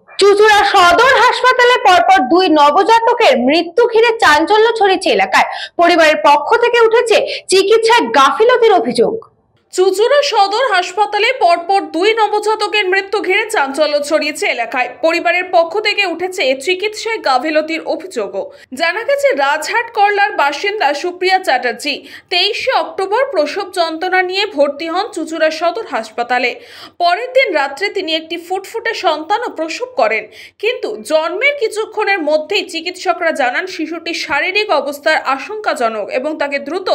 চুঁচুড়া সদর হাসপাতালে পরপর দুই নবজাতকের মৃত্যু ঘিরে চাঞ্চল্য ছড়িয়েছে এলাকায়। পরিবারের পক্ষ থেকে উঠেছে চিকিৎসায় গাফিলতির অভিযোগ। চুঁচুড়া সদর হাসপাতালে পরপর দুই নবজাতকের মৃত্যু ঘিরে চাঞ্চল্য ছড়িয়েছে এলাকায়। পরিবারের পক্ষ থেকে উঠেছে চিকিৎসায় গাফিলতির অভিযোগও। জানা গেছে, রাজহাট করলার বাসিন্দা সুপ্রিয়া চ্যাটার্জি 23শে অক্টোবর প্রসব যন্ত্রণা নিয়ে ভর্তি হন চুঁচুড়া সদর হাসপাতালে। পরের দিন রাত্রে তিনি একটি ফুটফুটে সন্তানও প্রসব করেন, কিন্তু জন্মের কিছুক্ষণের মধ্যেই চিকিৎসকরা জানান শিশুটির শারীরিক অবস্থার আশঙ্কাজনক এবং তাকে দ্রুত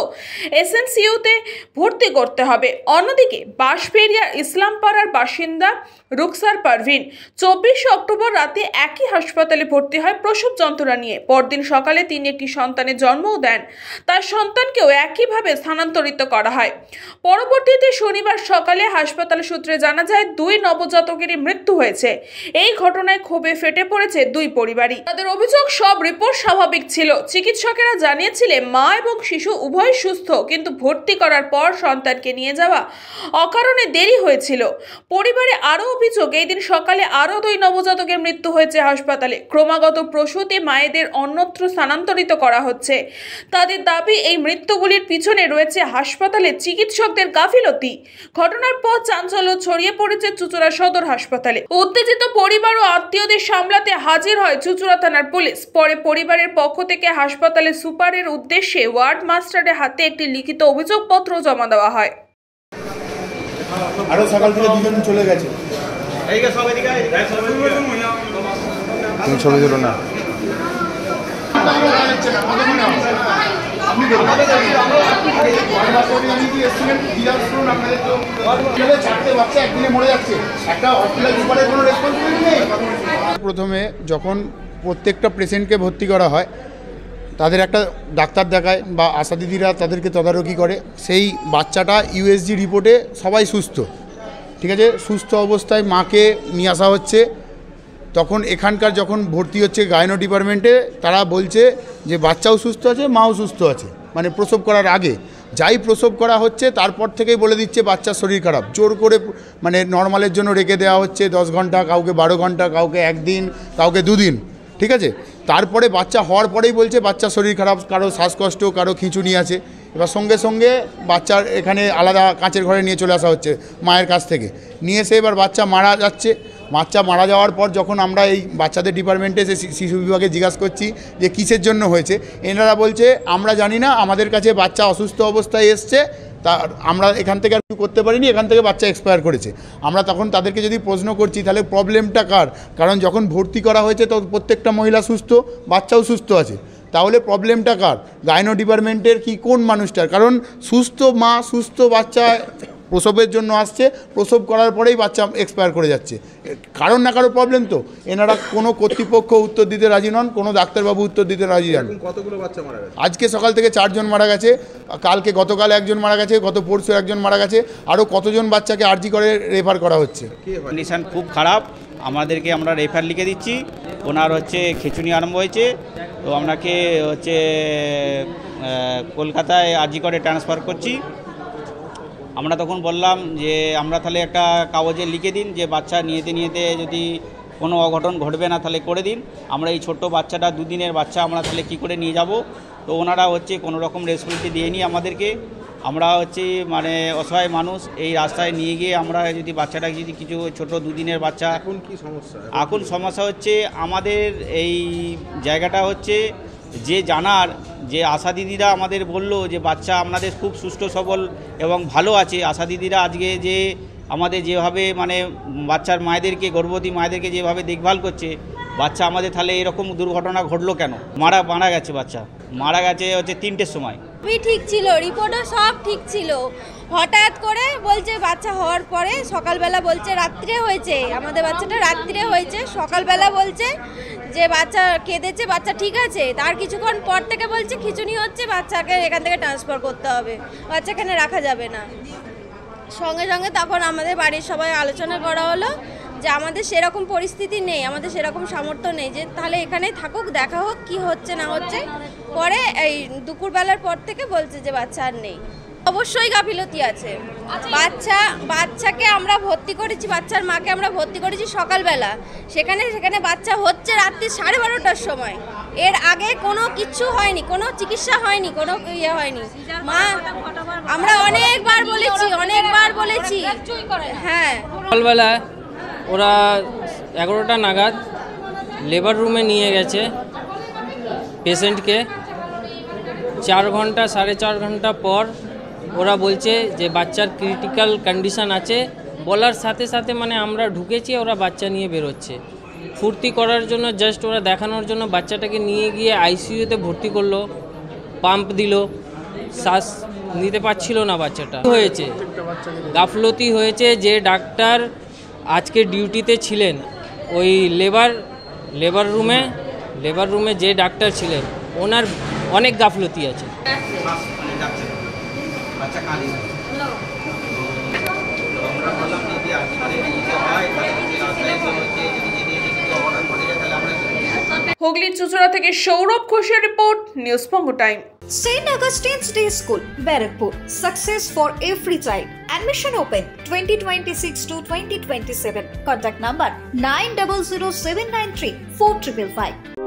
এসএনসিইউতে ভর্তি করতে হবে। অন্যদিকে বাঁশবেড়িয়ার ইসলামপাড়ার বাসিন্দা রুকসার পারভিন 24শে অক্টোবর রাতে একই হাসপাতালে ভর্তি হয় প্রসব যন্ত্রণা নিয়ে। পরদিন সকালে তিনি একটি সন্তানের জন্মও দেন। তার সন্তানকেও একইভাবে স্থানান্তরিত করা হয়। পরবর্তীতে শনিবার সকালে হাসপাতাল সূত্রে জানা যায়, দুই নবজাতকেরই মৃত্যু হয়েছে। এই ঘটনায় ক্ষোভে ফেটে পড়েছে দুই পরিবারই। তাদের অভিযোগ, সব রিপোর্ট স্বাভাবিক ছিল। চিকিৎসকেরা জানিয়েছিলেন মা এবং শিশু উভয় সুস্থ, কিন্তু ভর্তি করার পর সন্তানকে নিয়ে যাওয়া অকারণে দেরি হয়েছিল। পরিবারে আরও অভিযোগ, এই দিন সকালে আরও দুই নবজাতকের মৃত্যু হয়েছে হাসপাতালে। ক্রমাগত প্রসূতি মায়েদের অন্যত্র স্থানান্তরিত করা হচ্ছে। তাদের দাবি, এই মৃত্যুগুলির পিছনে রয়েছে হাসপাতালের চিকিৎসকদের গাফিলতি। ঘটনার পর চাঞ্চল্য ছড়িয়ে পড়েছে চুঁচুড়া সদর হাসপাতালে। উত্তেজিত পরিবার ও আত্মীয়দের সামলাতে হাজির হয় চুঁচুড়া থানার পুলিশ। পরে পরিবারের পক্ষ থেকে হাসপাতালের সুপারের উদ্দেশ্যে ওয়ার্ড মাস্টারের হাতে একটি লিখিত অভিযোগপত্র জমা দেওয়া হয়। আরো সকাল থেকে দুজন চলে গেছে। তুমি ছবি দিল না। প্রথমে যখন প্রত্যেকটা পেশেন্টকে ভর্তি করা হয়, তাদের একটা ডাক্তার দেখায় বা আশা দিদিরা তাদেরকে তদারকি করে। সেই বাচ্চাটা ইউএসজি রিপোর্টে সবাই সুস্থ, ঠিক আছে, সুস্থ অবস্থায় মাকে নিয়ে আসা হচ্ছে। তখন এখানকার যখন ভর্তি হচ্ছে গাইনো ডিপার্টমেন্টে, তারা বলছে যে বাচ্চাও সুস্থ আছে, মাও সুস্থ আছে, মানে প্রসব করার আগে। যাই প্রসব করা হচ্ছে তারপর থেকেই বলে দিচ্ছে বাচ্চার শরীর খারাপ। জোর করে মানে নর্মালের জন্য রেখে দেওয়া হচ্ছে 10 ঘন্টা, কাউকে 12 ঘন্টা, কাউকে একদিন, কাউকে 2 দিন, ঠিক আছে। তারপরে বাচ্চা হওয়ার পরেই বলছে বাচ্চার শরীর খারাপ, কারো শ্বাসকষ্ট, কারো খিঁচুনি আছে। এবার সঙ্গে সঙ্গে বাচ্চার এখানে আলাদা কাঁচের ঘরে নিয়ে চলে আসা হচ্ছে মায়ের কাছ থেকে। নিয়ে এসে এবার বাচ্চা মারা যাচ্ছে। বাচ্চা মারা যাওয়ার পর যখন আমরা এই বাচ্চাদের ডিপার্টমেন্টে এসে শিশু বিভাগে জিজ্ঞাসা করছি যে কিসের জন্য হয়েছে, এনারা বলছে আমরা জানি না, আমাদের কাছে বাচ্চা অসুস্থ অবস্থায় এসছে, তা আমরা এখান থেকে আর কিছু করতে পারিনি, এখান থেকে বাচ্চা এক্সপায়ার করেছে। আমরা তখন তাদেরকে যদি প্রশ্ন করছি তাহলে প্রবলেমটা কার, কারণ যখন ভর্তি করা হয়েছে তো প্রত্যেকটা মহিলা সুস্থ, বাচ্চাও সুস্থ আছে, তাহলে প্রবলেমটা কার? গাইনো ডিপার্টমেন্টের কি কোন মানুষটার? কারণ সুস্থ মা সুস্থ বাচ্চা প্রসবের জন্য আসছে, প্রসব করার পরেই বাচ্চা এক্সপায়ার করে যাচ্ছে, কারণ না কারো প্রবলেম। তো এনারা কোনো কর্তৃপক্ষ উত্তর দিতে রাজি নন, কোনো ডাক্তারবাবু উত্তর দিতে রাজি নন। কতগুলো বাচ্চা মারা গেছে? আজকে সকাল থেকে 4 জন মারা গেছে, গতকাল 1 জন মারা গেছে, গত পরশু 1 জন মারা গেছে, আরও কতজন বাচ্চাকে আরজি করে রেফার করা হচ্ছে। কন্ডিশন খুব খারাপ, আমরা রেফার লিখে দিচ্ছি। ওনার খিঁচুনি আরম্ভ হয়েছে, তো আপনাকে কলকাতায় আরজি করে ট্রান্সফার করছি। আমরা তখন বললাম যে আমরা তাহলে একটা কাগজে লিখে দিন যে বাচ্চা নিয়েতে যদি কোনো অঘটন ঘটবে না তাহলে করে দিন। আমরা এই ছোট্ট বাচ্চাটা 2 দিনের বাচ্চা আমরা তাহলে কী করে নিয়ে যাব? তো ওনারা কোনো রকম রেসপন্সিবিলিটি দিয়েনি আমাদেরকে। আমরা মানে অসহায় মানুষ, এই রাস্তায় নিয়ে গিয়ে আমরা যদি বাচ্চাটা যদি কিছু ছোট 2 দিনের বাচ্চা। এখন কি সমস্যা? এখন সমস্যা আমাদের এই জায়গাটা যে জানার যে আশা দিদিরা আমাদের বলল যে বাচ্চা আপনাদের খুব সুস্থ সবল এবং ভালো আছে। আশা দিদিরা আজকে যে আমাদের যেভাবে মানে বাচ্চার মায়েদেরকে, গর্ভবতী মায়েদেরকে যেভাবে দেখভাল করছে, বাচ্চা আমাদের তাহলে এরকম দুর্ঘটনা ঘটলো কেন? মারা গেছে, বাচ্চা মারা গেছে 3টের সময়। ঠিক ছিল, রিপোর্টও সব ঠিক ছিল। হঠাৎ করে বলছে বাচ্চা হওয়ার পরে সকালবেলা বলছে রাত্রে হয়েছে, আমাদের বাচ্চাটা রাত্রে হয়েছে। সকালবেলা বলছে যে বাচ্চা কেঁদেছে, বাচ্চা ঠিক আছে। তার কিছুক্ষণ পর থেকে বলছে খিঁচুনি হচ্ছে, বাচ্চাকে এখান থেকে ট্রান্সফার করতে হবে, বাচ্চা এখানে রাখা যাবে না। সঙ্গে সঙ্গে তখন আমাদের বাড়ির সবাই আলোচনা করা হলো যে আমাদের সেরকম পরিস্থিতি নেই, আমাদের সেরকম সামর্থ্য নেই, যে তাহলে এখানেই থাকুক, দেখা হোক কি হচ্ছে না হচ্ছে। পরে এই দুপুরবেলার পর থেকে বলছে যে বাচ্চা আর নেই। অবশ্যই গাফিলতি আছে। বাচ্চাকে আমরা ভর্তি করেছি, বাচ্চার মাকে আমরা ভর্তি করেছি সকালবেলা, সেখানে বাচ্চা হচ্ছে রাত্রি 12:30টার সময়। এর আগে কোনো কিচ্ছু হয়নি, কোনো চিকিৎসা হয়নি, কোনো ইয়ে হয়নি। মা আমরা অনেকবার বলেছি। হ্যাঁ, সকালবেলা ওরা 11টা নাগাদ লেবার রুমে নিয়ে গেছে পেশেন্টকে। 4 ঘন্টা 4.5 ঘন্টা পর ওরা বলছে যে বাচ্চার ক্রিটিক্যাল কন্ডিশন আছে। বলার সাথে সাথে মানে আমরা ঢুকেছি, ওরা বাচ্চা নিয়ে বেরোচ্ছে। ফুর্তি করার জন্য, জাস্ট ওরা দেখানোর জন্য বাচ্চাটাকে নিয়ে গিয়ে আইসিইউতে ভর্তি করলো, পাম্প দিল, শ্বাস নিতে পারছিল না বাচ্চাটা। হয়েছে গাফলতি হয়েছে, যে ডাক্তার আজকে ডিউটিতে ছিলেন ওই লেবার রুমে যে ডাক্তার ছিলেন ওনার অনেক গাফলতি আছে। বাচ্চা কাঁদে না, তো আমরা বললাম যদি আজকে নিতে হয় তাহলে যদি রাস্তায় এসে হচ্ছে যদি যদি অবদান করে যায় তাহলে আমরা হুগলির চুচড়া থেকে সৌরভ ঘোষের রিপোর্ট, নিউজ পঙ্গু time. St. Augustine's Day School, Barakpur. Success for every child. Admission open 2026 to 2027. Contact number 900793 4555.